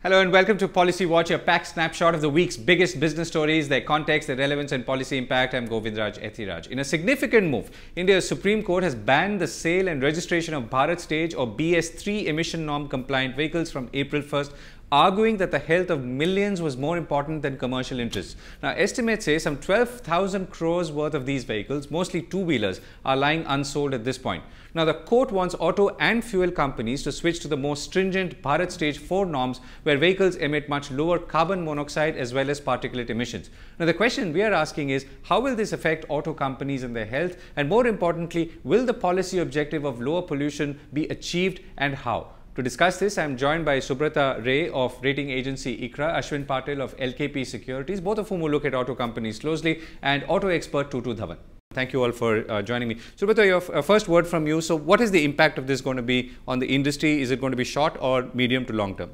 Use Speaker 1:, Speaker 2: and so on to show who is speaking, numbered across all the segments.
Speaker 1: Hello and welcome to Policy Watch, a packed snapshot of the week's biggest business stories, their context, their relevance and policy impact. I'm Govindraj, Ethiraj. In a significant move, India's Supreme Court has banned the sale and registration of Bharat Stage or BS3 emission norm compliant vehicles from April 1st, arguing that the health of millions was more important than commercial interests. Now, estimates say some 12,000 crores worth of these vehicles, mostly two-wheelers, are lying unsold at this point. Now, the court wants auto and fuel companies to switch to the more stringent Bharat Stage 4 norms, where vehicles emit much lower carbon monoxide as well as particulate emissions. Now, the question we are asking is, how will this affect auto companies and their health? And more importantly, will the policy objective of lower pollution be achieved, and how? To discuss this, I am joined by Subrata Ray of rating agency ICRA, Ashwin Patel of LKP Securities, both of whom will look at auto companies closely, and auto expert Tutu Dhawan. Thank you all for joining me. Subrata, your first word from you. So what is the impact of this going to be on the industry? Is it going to be short or medium to long term?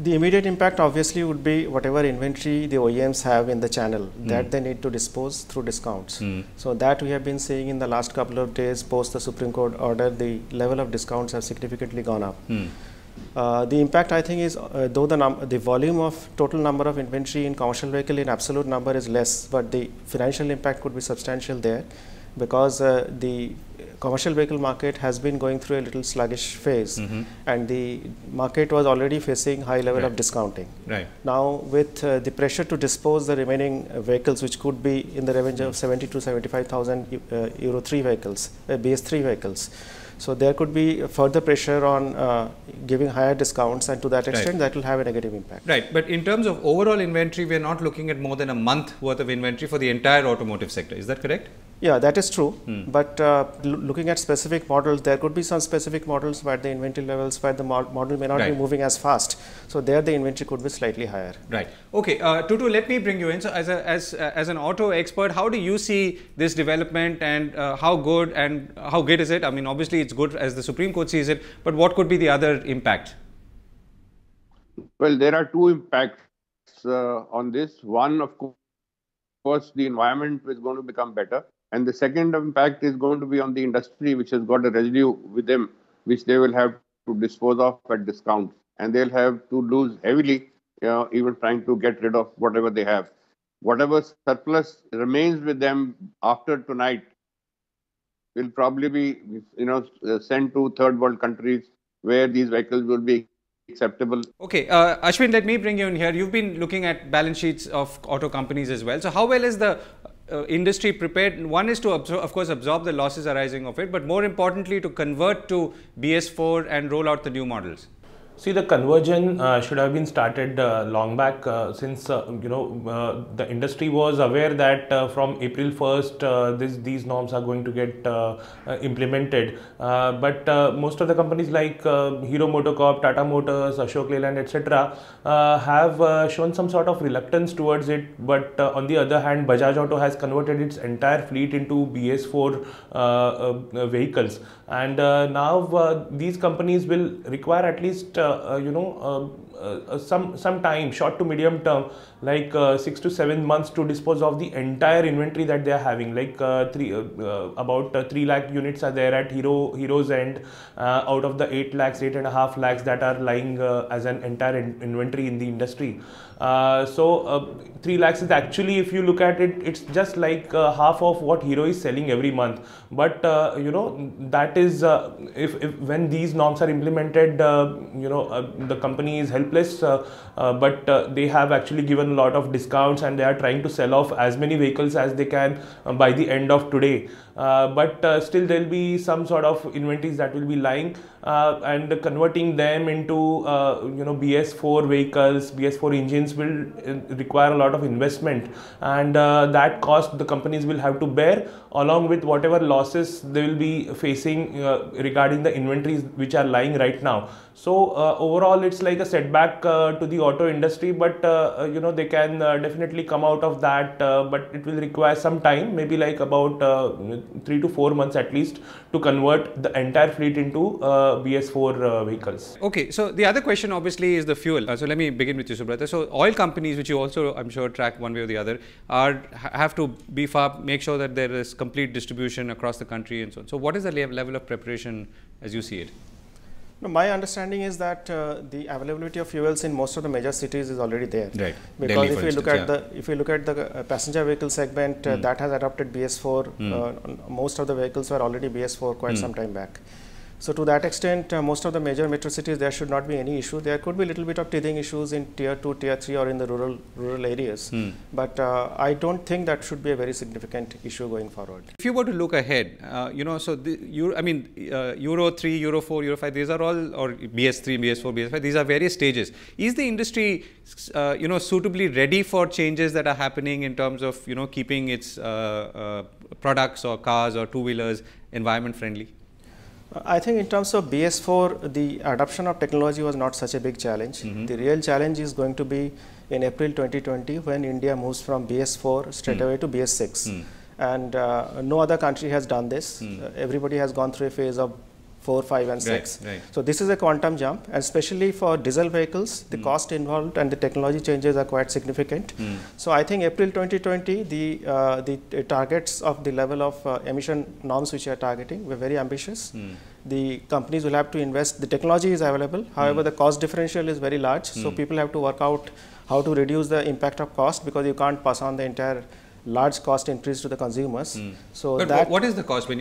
Speaker 2: The immediate impact obviously would be whatever inventory the OEMs have in the channel that they need to dispose through discounts. So that we have been seeing in the last couple of days post the Supreme Court order, the level of discounts have significantly gone up. The impact, I think, is though the volume of total number of inventory in commercial vehicle in absolute number is less, but the financial impact could be substantial there, because the commercial vehicle market has been going through a little sluggish phase, and the market was already facing high level of discounting. Now, with the pressure to dispose the remaining vehicles, which could be in the range of 70 to 75,000 Euro 3 vehicles, BS3 vehicles. So there could be further pressure on giving higher discounts, and to that extent that will have a negative impact.
Speaker 1: Right, but in terms of overall inventory, we are not looking at more than a month worth of inventory for the entire automotive sector. Is that correct?
Speaker 2: Yeah, that is true. But looking at specific models, there could be some specific models where the inventory levels, where the model may not be moving as fast. So there the inventory could be slightly higher.
Speaker 1: Right. Okay, Tutu, let me bring you in. So as an auto expert, how do you see this development, and how good is it? I mean, obviously it's good as the Supreme Court sees it, but what could be the other impact?
Speaker 3: Well, there are two impacts on this. One, of course, the environment is going to become better. And the second impact is going to be on the industry, which has got a residue with them, which they will have to dispose of at discounts. And they'll have to lose heavily, even trying to get rid of whatever they have. Whatever surplus remains with them after tonight will probably be, sent to third world countries where these vehicles will be acceptable.
Speaker 1: Okay, Ashwin, let me bring you in here. You've been looking at balance sheets of auto companies as well. So how well is the industry prepared? One is to, of course, absorb the losses arising of it, but more importantly, to convert to BS4 and roll out the new models.
Speaker 4: See, the conversion should have been started long back, since the industry was aware that from April 1st these norms are going to get implemented. But most of the companies like Hero MotoCorp, Tata Motors, Ashok Leyland, etc. have shown some sort of reluctance towards it. But on the other hand, Bajaj Auto has converted its entire fleet into BS4 vehicles, and now these companies will require at least some time, short to medium term, like 6 to 7 months, to dispose of the entire inventory that they are having. Like about 3 lakh units are there at Hero's end, out of the 8 lakhs, 8.5 lakhs that are lying as an entire inventory in the industry. So 3 lakhs is actually, if you look at it, it's just like half of what Hero is selling every month. But that is if when these norms are implemented, the company is helpless, but they have actually given a lot of discounts, and they are trying to sell off as many vehicles as they can by the end of today. But still there will be some sort of inventories that will be lying, and converting them into BS4 vehicles, BS4 engines will require a lot of investment, and that cost the companies will have to bear, along with whatever losses they will be facing regarding the inventories which are lying right now. So overall it's like a setback to the auto industry, but they can definitely come out of that, but it will require some time, maybe like about 3 to 4 months at least, to convert the entire fleet into BS4 vehicles.
Speaker 1: Okay, so the other question obviously is the fuel. So let me begin with you, Subrata. So oil companies, which you also, I'm sure, track one way or the other, have to beef up, make sure that there is complete distribution across the country and so on. So what is the level of preparation as you see it?
Speaker 2: No, my understanding is that the availability of fuels in most of the major cities is already there.
Speaker 1: Right.
Speaker 2: Because
Speaker 1: Delhi,
Speaker 2: if you look at the passenger vehicle segment, that has adopted BS4. Most of the vehicles were already BS4 quite some time back. So to that extent, most of the major metro cities, there should not be any issue. There could be a little bit of teething issues in tier 2, tier 3 or in the rural areas. But I don't think that should be a very significant issue going forward.
Speaker 1: If you were to look ahead, so Euro 3, Euro 4, Euro 5, these are all, or BS3, BS4, BS5, these are various stages. Is the industry, suitably ready for changes that are happening in terms of, keeping its products or cars or two-wheelers environment friendly?
Speaker 2: I think in terms of BS4, the adoption of technology was not such a big challenge. The real challenge is going to be in April 2020 when India moves from BS4 straight away to BS6. And no other country has done this. Everybody has gone through a phase of 4, 5 and 6. Right. So this is a quantum jump, and especially for diesel vehicles, the cost involved and the technology changes are quite significant. So I think April 2020, the targets of the level of emission norms which we are targeting were very ambitious. The companies will have to invest, the technology is available, however the cost differential is very large, so people have to work out how to reduce the impact of cost, because you can't pass on the entire large cost increase to the consumers. So
Speaker 1: but
Speaker 2: that
Speaker 1: what is the cost when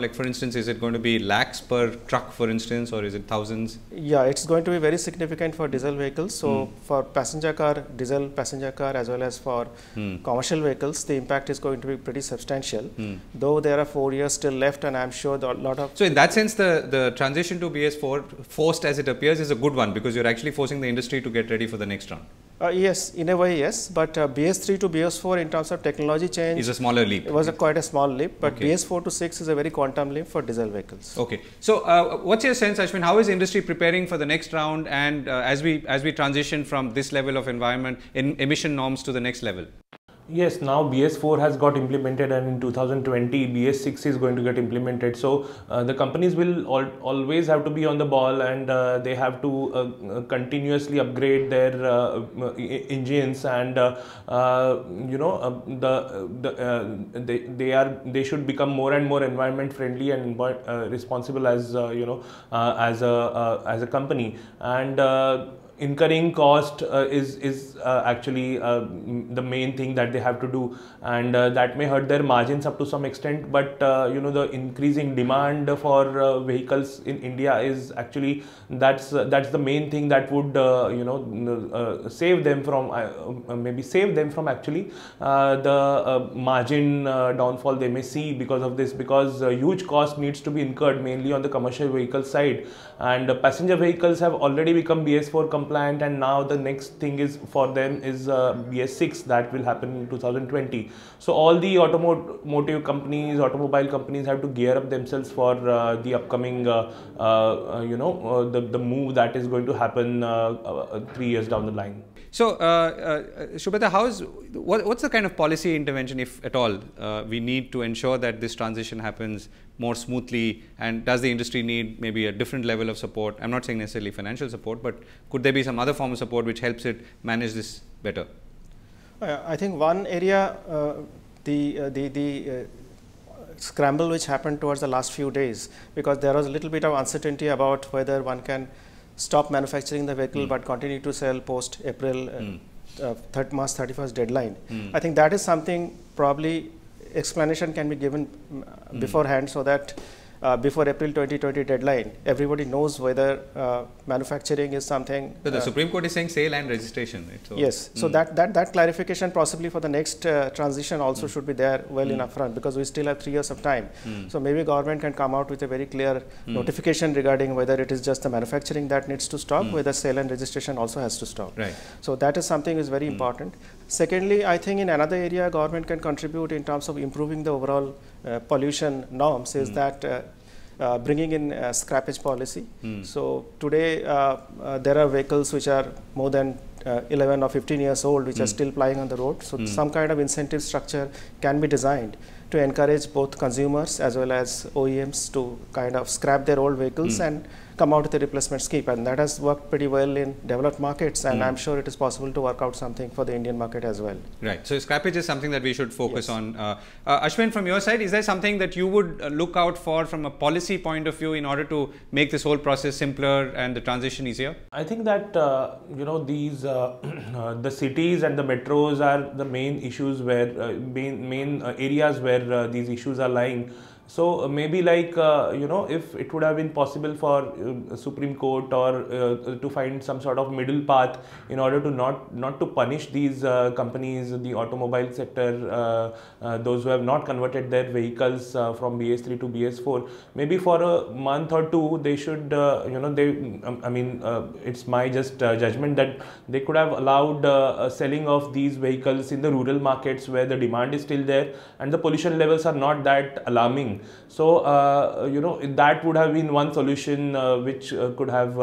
Speaker 1: like for instance, is it going to be lakhs per truck, for instance, or is it thousands?
Speaker 2: Yeah, it's going to be very significant for diesel vehicles. So for passenger car, diesel passenger car, as well as for commercial vehicles, the impact is going to be pretty substantial. Though there are 4 years still left, and I'm sure that a lot of...
Speaker 1: So in that sense, the transition to BS4, forced as it appears, is a good one, because you're actually forcing the industry to get ready for the next round.
Speaker 2: Yes, in a way, yes. But BS3 to BS4 in terms of technology change
Speaker 1: is a smaller leap.
Speaker 2: It was quite a small leap, but BS4 to 6 is a very quantum leap for diesel vehicles.
Speaker 1: Okay. So what's your sense, Ashwin? How is industry preparing for the next round, and as we transition from this level of environment in emission norms to the next level?
Speaker 4: Yes, now BS4 has got implemented, and in 2020 BS6 is going to get implemented. So the companies will always have to be on the ball, and they have to continuously upgrade their engines, and they should become more and more environment friendly and responsible as as a company. And incurring cost is actually the main thing that they have to do, and that may hurt their margins up to some extent, but the increasing demand for vehicles in India is actually that's the main thing that would save them from actually the margin downfall they may see because of this, because huge cost needs to be incurred mainly on the commercial vehicle side, and passenger vehicles have already become BS4 compliant, and now the next thing is for them is BS6 that will happen in 2020. So all the automobile companies have to gear up themselves for the upcoming the move that is going to happen 3 years down the line.
Speaker 1: So, Shubhata, what's the kind of policy intervention, if at all, we need to ensure that this transition happens more smoothly, and does the industry need maybe a different level of support? I'm not saying necessarily financial support, but could there be some other form of support which helps it manage this better?
Speaker 2: I think one area, the scramble which happened towards the last few days, because there was a little bit of uncertainty about whether one can stop manufacturing the vehicle but continue to sell post April March 31st deadline. I think that is something probably explanation can be given beforehand, so that before April 2020 deadline, everybody knows whether manufacturing is something.
Speaker 1: So the Supreme Court is saying sale and registration, right? So,
Speaker 2: yes. So that clarification possibly for the next transition also should be there well in upfront, because we still have 3 years of time. So maybe government can come out with a very clear notification regarding whether it is just the manufacturing that needs to stop, whether sale and registration also has to stop.
Speaker 1: Right.
Speaker 2: So that is something is very important. Secondly, I think in another area government can contribute in terms of improving the overall pollution norms is that bringing in scrappage policy. So today there are vehicles which are more than 11 or 15 years old which are still plying on the road. So some kind of incentive structure can be designed to encourage both consumers as well as OEMs to kind of scrap their old vehicles and come out with a replacement scheme, and that has worked pretty well in developed markets, and I'm sure it is possible to work out something for the Indian market as well.
Speaker 1: Right. So scrappage is something that we should focus on. Ashwin, from your side, is there something that you would look out for from a policy point of view in order to make this whole process simpler and the transition easier?
Speaker 4: I think that these the cities and the metros are the main issues where main areas where these issues are lying. So maybe like if it would have been possible for Supreme Court or to find some sort of middle path in order to not to punish these companies, the automobile sector, those who have not converted their vehicles from BS3 to BS4, maybe for a month or two they should it's my just judgment that they could have allowed selling of these vehicles in the rural markets where the demand is still there and the pollution levels are not that alarming. So that would have been one solution which could have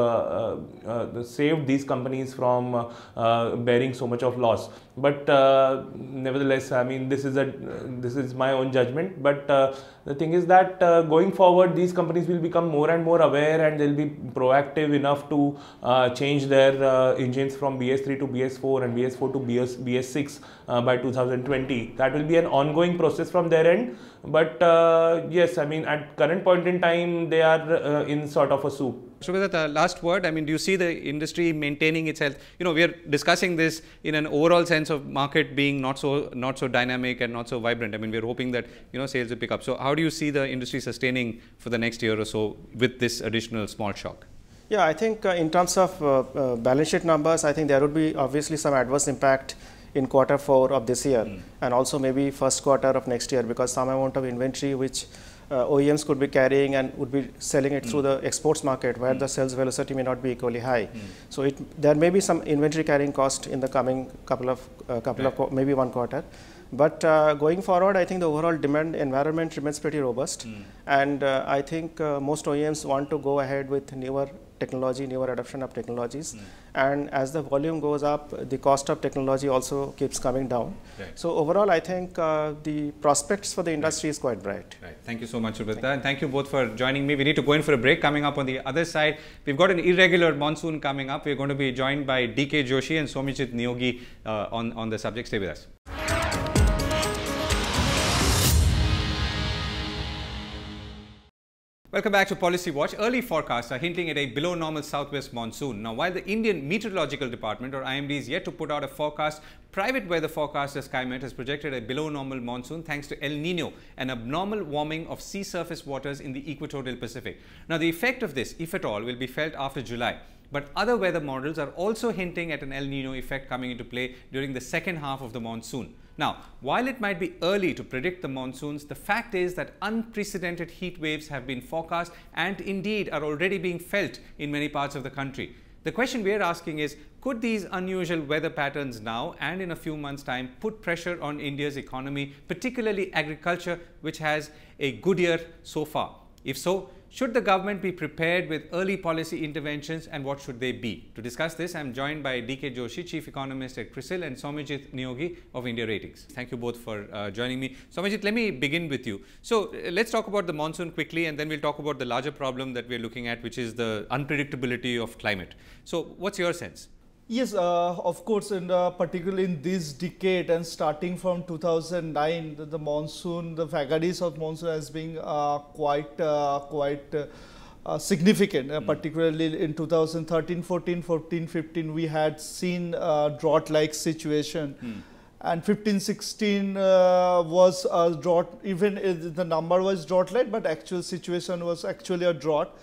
Speaker 4: saved these companies from bearing so much of loss. But nevertheless, I mean, this is my own judgment. But the thing is that going forward, these companies will become more and more aware, and they'll be proactive enough to change their engines from BS3 to BS4 and BS4 to BS6 by 2020. That will be an ongoing process from their end. But yes, I mean, at current point in time, they are in sort of a soup.
Speaker 1: Shubhadtta, last word. I mean, do you see the industry maintaining its health? You know, we are discussing this in an overall sense of market being not so dynamic and not so vibrant. I mean, we are hoping that sales will pick up. So, how do you see the industry sustaining for the next year or so with this additional small shock?
Speaker 2: Yeah, I think in terms of balance sheet numbers, I think there would be obviously some adverse impact in Q4 of this year and also maybe first quarter of next year, because some amount of inventory which OEMs could be carrying and would be selling it through the exports market where the sales velocity may not be equally high. So there may be some inventory carrying cost in the coming couple of maybe one quarter. But going forward, I think the overall demand environment remains pretty robust, and I think most OEMs want to go ahead with newer technology, newer adoption of technologies, and as the volume goes up, the cost of technology also keeps coming down. Right. So overall, I think the prospects for the industry is quite bright.
Speaker 1: Right. Thank you so much, Shubhadtta, and thank you both for joining me. We need to go in for a break. Coming up on the other side, we've got an irregular monsoon coming up. We're going to be joined by DK Joshi and Somijit Neogi on the subject. Stay with us. Welcome back to Policy Watch. Early forecasts are hinting at a below normal southwest monsoon. Now, while the Indian Meteorological Department or IMD is yet to put out a forecast, private weather forecaster SkyMet has projected a below normal monsoon thanks to El Nino, an abnormal warming of sea surface waters in the equatorial Pacific. Now, the effect of this, if at all, will be felt after July. But other weather models are also hinting at an El Nino effect coming into play during the second half of the monsoon. Now, while it might be early to predict the monsoons, the fact is that unprecedented heat waves have been forecast and indeed are already being felt in many parts of the country. The question we are asking is, could these unusual weather patterns now and in a few months' time put pressure on India's economy, particularly agriculture, which has a good year so far? If so, should the government be prepared with early policy interventions, and what should they be? To discuss this, I am joined by DK Joshi, Chief Economist at CRISIL, and Somijit Neogi of India Ratings. Thank you both for joining me. Somijit, let me begin with you. So, let's talk about the monsoon quickly, and then we'll talk about the larger problem that we're looking at, which is the unpredictability of climate. So, what's your sense?
Speaker 5: Yes, of course, and particularly in this decade and starting from 2009, the monsoon, the vagaries of monsoon has been quite significant, particularly in 2013, 14, 14, 15, we had seen drought-like situation. And 15, 16 was a drought, even if the number was drought-like, but actual situation was actually a drought.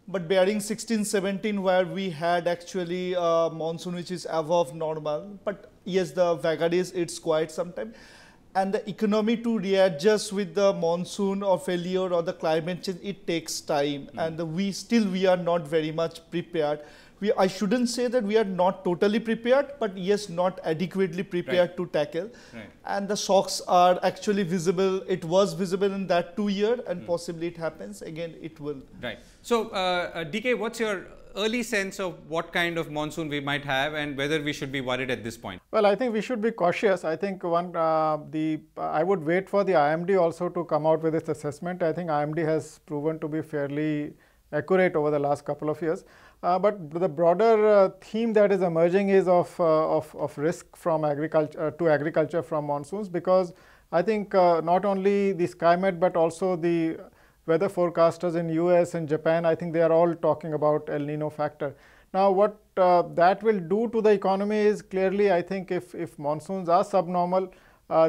Speaker 5: But bearing 16, 17, where we had actually a monsoon which is above normal. But yes, the vagaries, it's quite some time. And the economy to readjust with the monsoon or failure or the climate change, it takes time. And we are not very much prepared. I shouldn't say that we are not totally prepared, but yes, not adequately prepared to tackle. And the shocks are actually visible. It was visible in that 2 year, and possibly it happens again. It will.
Speaker 1: Right. So, DK, what's your early sense of what kind of monsoon we might have and whether we should be worried at this point?
Speaker 6: Well, I think we should be cautious. I think I would wait for the IMD also to come out with its assessment. I think IMD has proven to be fairly accurate over the last couple of years. But the broader theme that is emerging is of risk from agriculture from monsoons, because I think not only the SkyMet but also the weather forecasters in US and Japan, I think they are all talking about El Nino factor. Now, what that will do to the economy is clearly, I think, if monsoons are subnormal,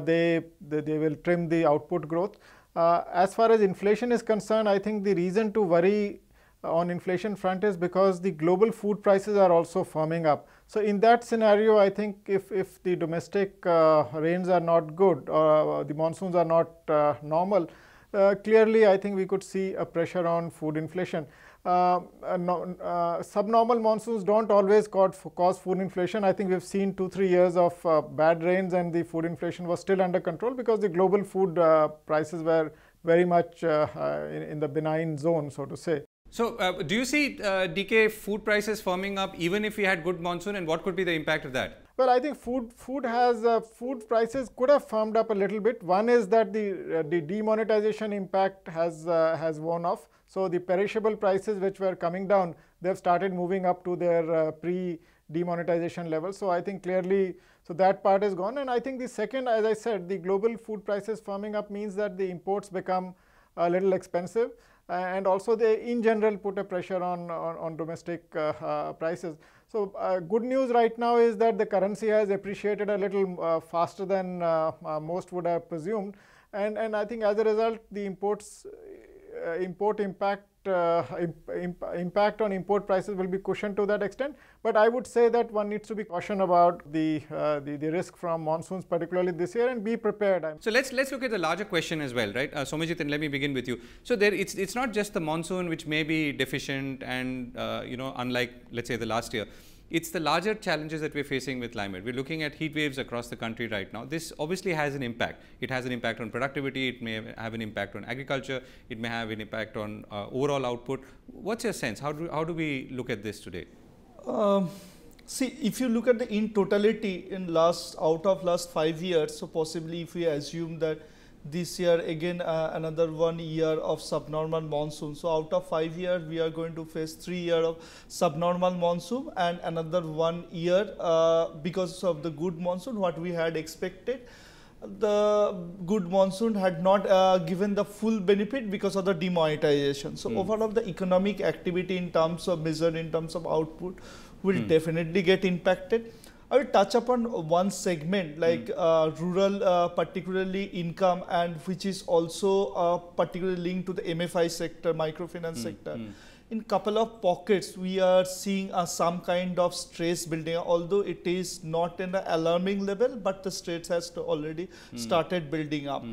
Speaker 6: they will trim the output growth. As far as inflation is concerned, I think the reason to worry on inflation front is because the global food prices are also firming up. So in that scenario, I think if the domestic rains are not good or the monsoons are not normal, clearly I think we could see a pressure on food inflation. Subnormal monsoons don't always cause food inflation. I think we've seen 2-3 years of bad rains and the food inflation was still under control because the global food prices were very much in the benign zone, so to say.
Speaker 1: So, do you see DK food prices firming up even if we had good monsoon, and what could be the impact of that?
Speaker 6: Well, I think food prices could have firmed up a little bit. One is that the demonetization impact has worn off. So the perishable prices which were coming down, they've started moving up to their pre-demonetization level. So I think clearly, so that part is gone. And I think the second, as I said, the global food prices firming up means that the imports become a little expensive. And also they in general put a pressure on domestic prices. So good news right now is that the currency has appreciated a little faster than most would have presumed, and I think as a result the import impact on import prices will be cushioned to that extent. But I would say that one needs to be cautious about the risk from monsoons, particularly this year, and be prepared.
Speaker 1: So let's look at the larger question as well, right? Somajit, and let me begin with you. So it's not just the monsoon which may be deficient and unlike, let's say, the last year. It's the larger challenges that we're facing with climate. We're looking at heat waves across the country right now. This obviously has an impact. It has an impact on productivity. It may have an impact on agriculture. It may have an impact on overall output. What's your sense? How do we look at this today?
Speaker 5: See, if you look at the in totality out of last 5 years, so possibly if we assume that this year again another 1 year of subnormal monsoon. So out of 5 years, we are going to face 3 years of subnormal monsoon and another 1 year because of the good monsoon, what we had expected. The good monsoon had not given the full benefit because of the demonetization. So overall the economic activity in terms of measure, in terms of output will definitely get impacted. I will touch upon one segment like rural, particularly income, and which is also particularly linked to the MFI sector, microfinance sector. In couple of pockets, we are seeing some kind of stress building, although it is not in an alarming level, but the stress has already started building up.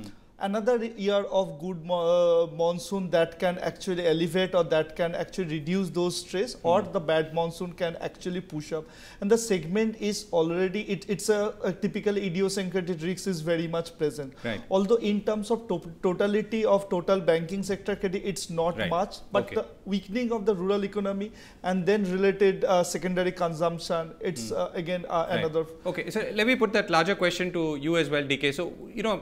Speaker 5: Another year of good monsoon that can actually elevate or that can actually reduce those stress, or the bad monsoon can actually push up. And the segment is already, it's a typical idiosyncratic risk is very much present.
Speaker 1: Right.
Speaker 5: Although in terms of totality of total banking sector, it's not much, but the weakening of the rural economy and then related secondary consumption, it's again another.
Speaker 1: Okay, so let me put that larger question to you as well, DK. So,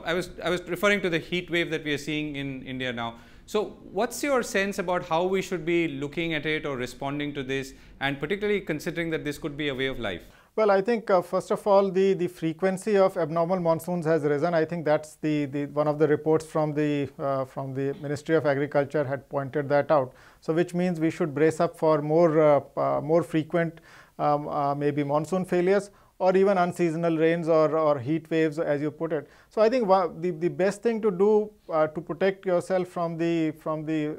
Speaker 1: I was referring to the heat wave that we are seeing in India now. So what's your sense about how we should be looking at it or responding to this, and particularly considering that this could be a way of life?
Speaker 6: Well, I think first of all, the frequency of abnormal monsoons has risen. I think that's the one of the reports from the Ministry of Agriculture had pointed that out. So which means we should brace up for more frequent maybe monsoon failures, or even unseasonal rains or heat waves, as you put it. So I think the best thing to do to protect yourself from the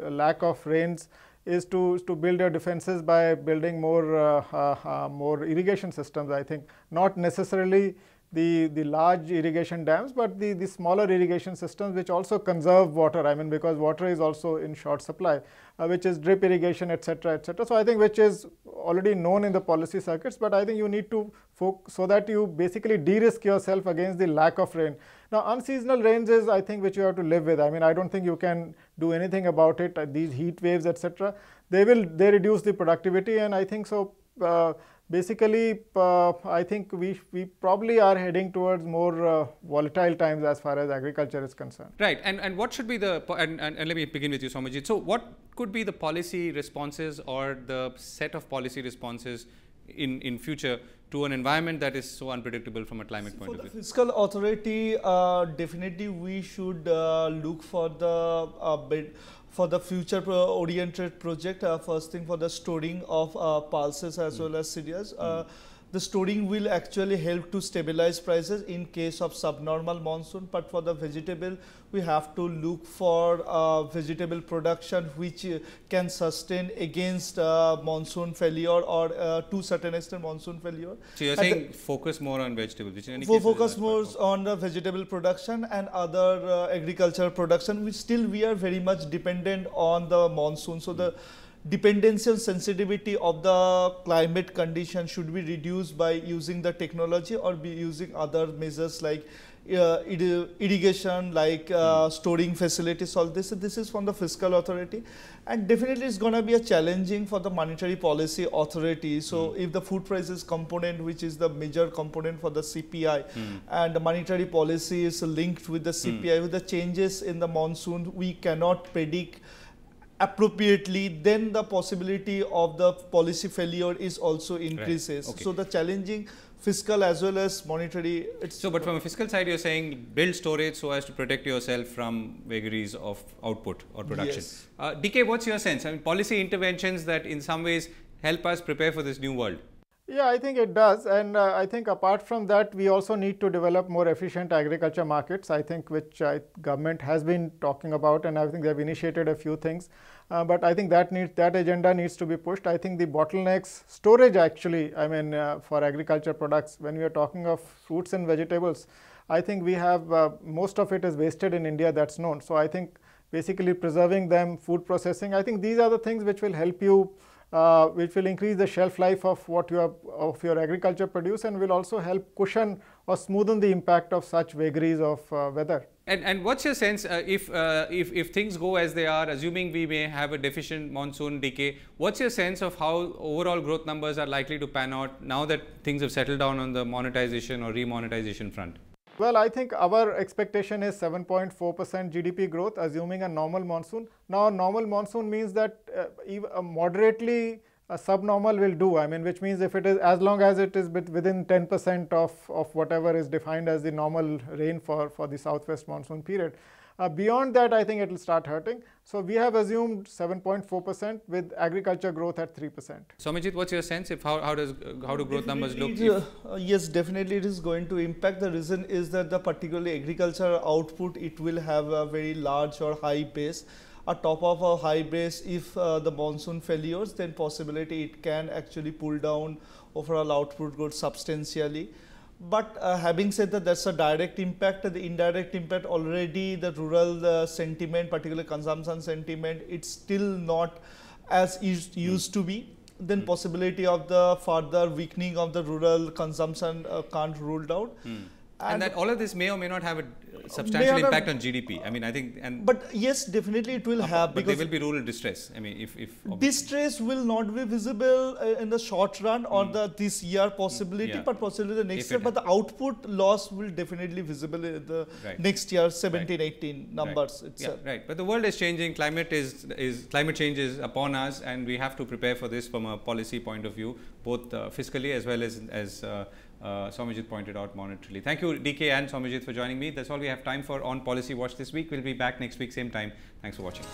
Speaker 6: lack of rains is to build your defenses by building more irrigation systems. I think not necessarily the large irrigation dams, but the smaller irrigation systems which also conserve water. I mean, because water is also in short supply, which is drip irrigation, etc., etc. So I think which is already known in the policy circuits, but I think you need to focus so that you basically de-risk yourself against the lack of rain. Now, unseasonal rains is, I think, which you have to live with. I mean, I don't think you can do anything about it. These heat waves, etc., they reduce the productivity, and I think so. Basically, I think we probably are heading towards more volatile times as far as agriculture is concerned.
Speaker 1: Right, and what should be the, and let me begin with you, Somajit. So what could be the policy responses or the set of policy responses in future to an environment that is so unpredictable from a climate point of view?
Speaker 5: For the fiscal authority, definitely we should look for the future oriented project. First thing, for the storing of pulses as well as cereals. The storing will actually help to stabilize prices in case of subnormal monsoon, but for the vegetable we have to look for vegetable production which can sustain against monsoon failure or to certain extent monsoon failure.
Speaker 1: So you're saying focus more on vegetables, which in any case
Speaker 5: focus more on the vegetable production and other agricultural production, which still we are very much dependent on the monsoon. So the dependency and sensitivity of the climate condition should be reduced by using the technology or be using other measures like irrigation, like storing facilities. All this is from the fiscal authority, and definitely it's going to be a challenging for the monetary policy authority. So if the food prices component, which is the major component for the CPI, and the monetary policy is linked with the CPI, with the changes in the monsoon, we cannot predict appropriately, then the possibility of the policy failure is also increases.
Speaker 1: Right. Okay.
Speaker 5: So the challenging fiscal as well as monetary.
Speaker 1: So, but from a fiscal side, you're saying build storage so as to protect yourself from vagaries of output or production.
Speaker 5: Yes.
Speaker 1: DK, what's your sense? I mean, policy interventions that in some ways help us prepare for this new world.
Speaker 6: Yeah, I think it does, and I think apart from that, we also need to develop more efficient agriculture markets, I think, which government has been talking about, and I think they have initiated a few things. But I think that agenda needs to be pushed. I think the bottlenecks, storage actually, I mean, for agriculture products, when we are talking of fruits and vegetables, I think we have, most of it is wasted in India, that's known. So I think basically preserving them, food processing, I think these are the things which will help you, which will increase the shelf life of what you have, of your agriculture produce, and will also help cushion or smoothen the impact of such vagaries of weather.
Speaker 1: And what's your sense if things go as they are, assuming we may have a deficient monsoon decay, what's your sense of how overall growth numbers are likely to pan out now that things have settled down on the monetization or remonetization front?
Speaker 6: Well, I think our expectation is 7.4% GDP growth, assuming a normal monsoon. Now, a normal monsoon means that moderately subnormal will do. I mean, which means if it is, as long as it is within 10% of whatever is defined as the normal rain for the southwest monsoon period. Beyond that, I think it will start hurting. So we have assumed 7.4% with agriculture growth at 3%.
Speaker 1: Somajit, what's your sense? If how do growth numbers look?
Speaker 5: Yes, definitely it is going to impact. The reason is that the particularly agricultural output, it will have a very large or high base. On top of a high base, if the monsoon failures, then possibility it can actually pull down overall output growth substantially. But having said that, that's a direct impact. The indirect impact, already the rural sentiment, particularly consumption sentiment, it's still not as used to be. Then possibility of the further weakening of the rural consumption can't ruled out.
Speaker 1: And that all of this may or may not have a substantial impact on GDP. I mean, I think,
Speaker 5: but yes, definitely it will have.
Speaker 1: But there will be rural distress. I mean, if
Speaker 5: distress will not be visible in the short run or this year possibility, but possibly the next year. But the output loss will definitely visible in the next year, 17-18 numbers itself.
Speaker 1: Yeah, right. But the world is changing. Climate change is upon us, and we have to prepare for this from a policy point of view, both fiscally as well as Somajit pointed out monetarily. Thank you, DK and Somajit, for joining me. That's all we have time for on Policy Watch this week. We'll be back next week, same time. Thanks for watching.